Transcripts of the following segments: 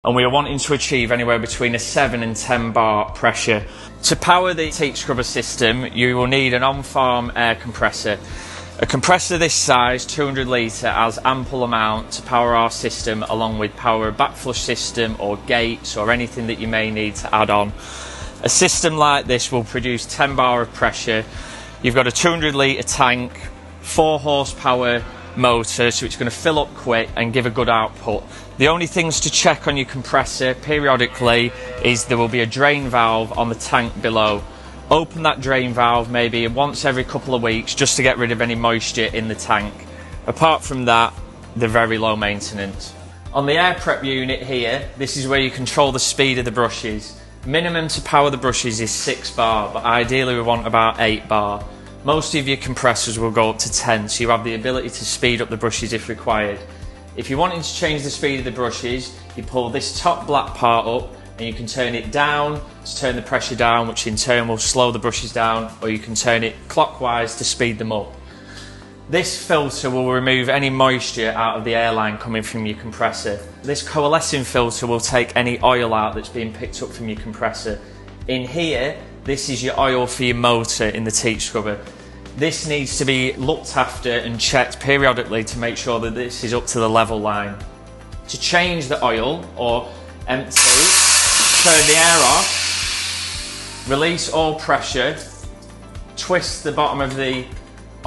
and we are wanting to achieve anywhere between a 7 and 10 bar pressure. To power the teat scrubber system, you will need an on-farm air compressor. A compressor this size, 200 litre, has ample amount to power our system, along with power a backflush system or gates or anything that you may need to add on. A system like this will produce 10 bar of pressure. You've got a 200 litre tank, 4 horsepower motor, so it's going to fill up quick and give a good output. The only things to check on your compressor periodically is there will be a drain valve on the tank below. Open that drain valve maybe once every couple of weeks just to get rid of any moisture in the tank. Apart from that, they're very low maintenance. On the air prep unit here, this is where you control the speed of the brushes. Minimum to power the brushes is 6 bar, but ideally we want about 8 bar. Most of your compressors will go up to 10, so you have the ability to speed up the brushes if required. If you're wanting to change the speed of the brushes, you pull this top black part up and you can turn it down to turn the pressure down, which in turn will slow the brushes down, or you can turn it clockwise to speed them up. This filter will remove any moisture out of the airline coming from your compressor. This coalescing filter will take any oil out that's being picked up from your compressor. In here, this is your oil for your motor in the teat scrubber. This needs to be looked after and checked periodically to make sure that this is up to the level line. To change the oil or empty, turn the air off, release all pressure, twist the bottom of the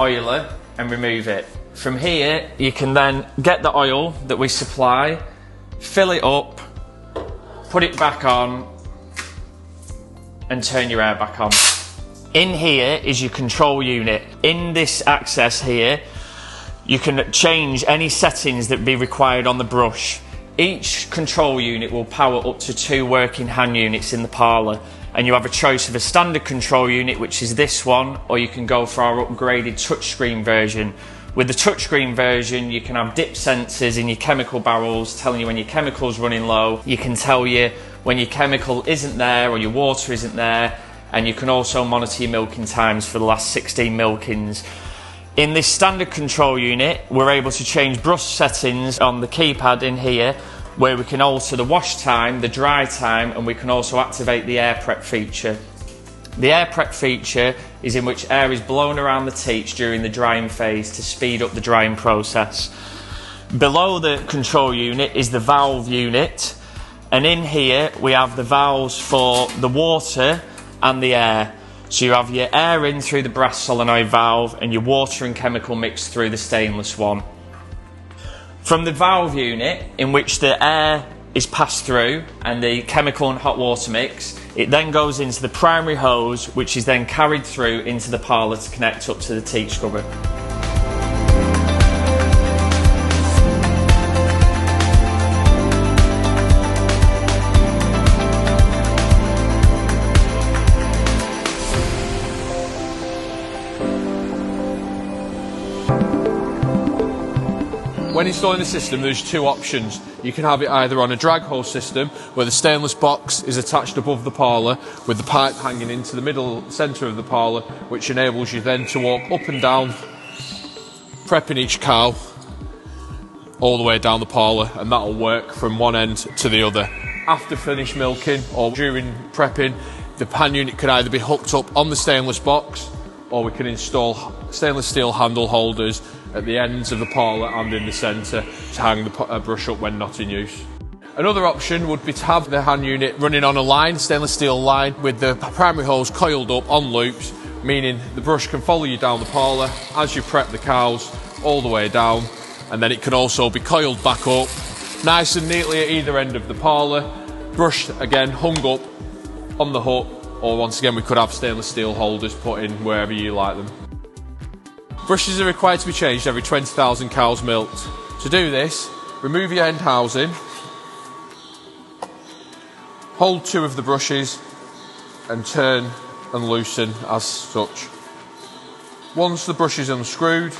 oiler and remove it. From here, you can then get the oil that we supply, fill it up, put it back on and turn your air back on. In here is your control unit. In this access here, you can change any settings that be required on the brush. Each control unit will power up to 2 working hand units in the parlour, and you have a choice of a standard control unit, which is this one, or you can go for our upgraded touchscreen version. With the touchscreen version, you can have dip sensors in your chemical barrels telling you when your chemical's running low. You can tell you when your chemical isn't there or your water isn't there, and you can also monitor your milking times for the last 16 milkings. In this standard control unit, we're able to change brush settings on the keypad in here, where we can alter the wash time, the dry time, and we can also activate the air prep feature. The air prep feature is in which air is blown around the teats during the drying phase to speed up the drying process. Below the control unit is the valve unit, and in here we have the valves for the water and the air. So you have your air in through the brass solenoid valve and your water and chemical mix through the stainless one. From the valve unit, in which the air is passed through and the chemical and hot water mix, it then goes into the primary hose, which is then carried through into the parlour to connect up to the teat scrubber. When installing the system, there's 2 options. You can have it either on a drag hose system, where the stainless box is attached above the parlour with the pipe hanging into the middle centre of the parlour, which enables you then to walk up and down, prepping each cow all the way down the parlour, and that'll work from one end to the other. After finished milking or during prepping, the pan unit can either be hooked up on the stainless box, or we can install stainless steel handle holders at the ends of the parlour and in the centre to hang the brush up when not in use. Another option would be to have the hand unit running on a line, stainless steel line, with the primary hose coiled up on loops, meaning the brush can follow you down the parlour as you prep the cows all the way down, and then it can also be coiled back up nice and neatly at either end of the parlour, brush again hung up on the hook, or once again we could have stainless steel holders put in wherever you like them. Brushes are required to be changed every 20,000 cows milked. To do this, remove your end housing, hold 2 of the brushes and turn and loosen as such. Once the brush is unscrewed,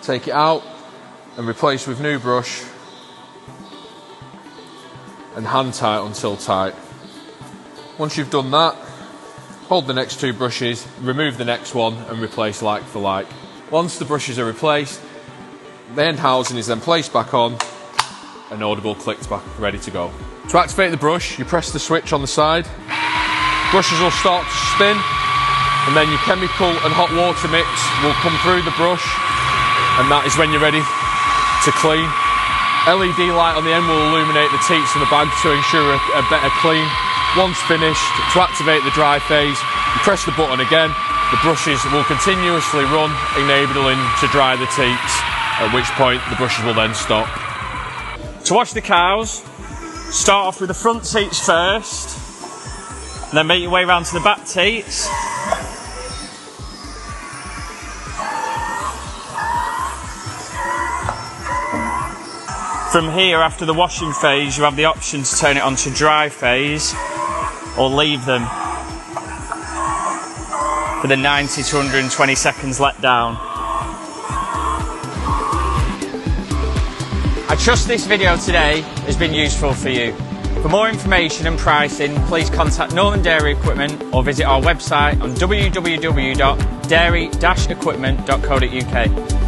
take it out and replace with new brush and hand tight until tight. Once you've done that, hold the next 2 brushes, remove the next one and replace like for like. Once the brushes are replaced, the end housing is then placed back on and audible clicked back, ready to go. To activate the brush, you press the switch on the side. Brushes will start to spin, and then your chemical and hot water mix will come through the brush, and that is when you're ready to clean. LED light on the end will illuminate the teats in the bag to ensure a better clean. Once finished, to activate the dry phase, you press the button again. The brushes will continuously run, enabling to dry the teats, at which point the brushes will then stop. To wash the cows, start off with the front teats first, and then make your way around to the back teats. From here, after the washing phase, you have the option to turn it on to dry phase or leave them for the 90 to 120 seconds let down. I trust this video today has been useful for you. For more information and pricing, please contact Northern Dairy Equipment or visit our website on www.dairy-equipment.co.uk.